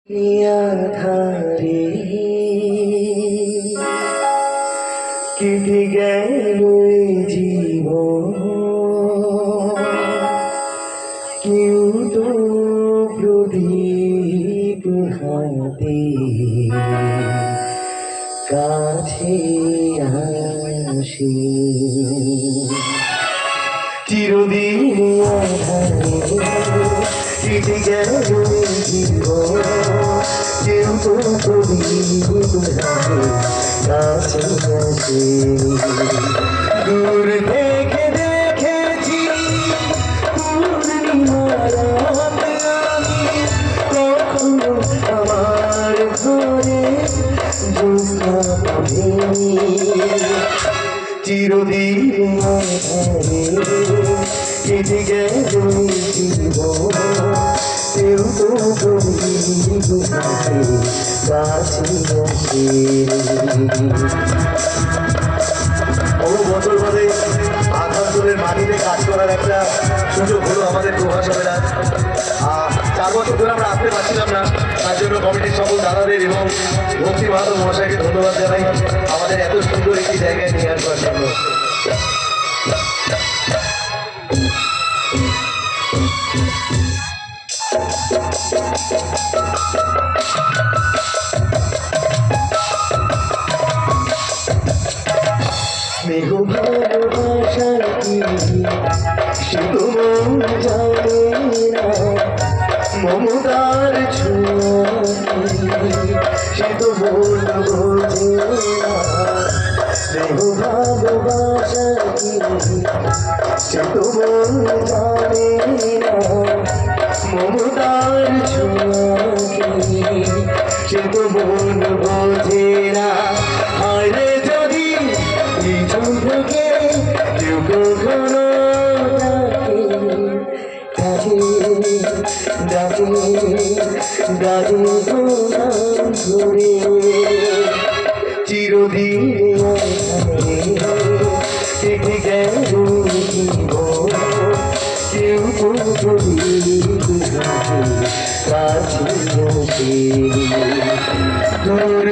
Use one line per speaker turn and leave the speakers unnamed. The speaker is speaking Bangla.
নিয়াধারে কেটে গেল জীবন, কেউ তো প্রদীপ হাতে কাছে আসে। চিরদিন আধারে কেটে গেল জীবন, কেউ তো প্রদীপ হাতে কাছে আসে। দূর থেকে দেখেছি পূর্ণিমা রাত আমি, কখনো আমার ঘরে জ্যোৎস্না পড়েনি। চিরদিন আধারে কেটে গেল জীবন, কেউ তো প্রদীপ হাতে কাছে আসে।
বহু বছর পরে আসানসোলের মাটিতে কাজ করার একটা সুযোগ হলো আমাদের প্রভাসবেলা। 4 বছর ধরে আমরা আসতে পারছিলাম না, তার জন্য কমিটির সকল দাদাদের এবং ভক্তি মাহাতো মহাশয়কে ধন্যবাদ জানাই আমাদের এত সুন্দর একটি জায়গায় নিয়ে আসবার জন্য।
স্নেহ ভালোবাসা কি সে তো মন জানে না, মমতার ছোঁয়া সে তো মন বোঝে না। স্নেহ ভালোবাসা কি সে তো মন জানে না, মমতার ছোঁয়া কি সে তো মন বোঝে না। আরে যদি থেকে কেউ কখনো ডাকে ডাকে নাম ধরে, চিরদিন কেটে গেল জীবন, কেউ তো প্রদীপ কাছে আসে। দূর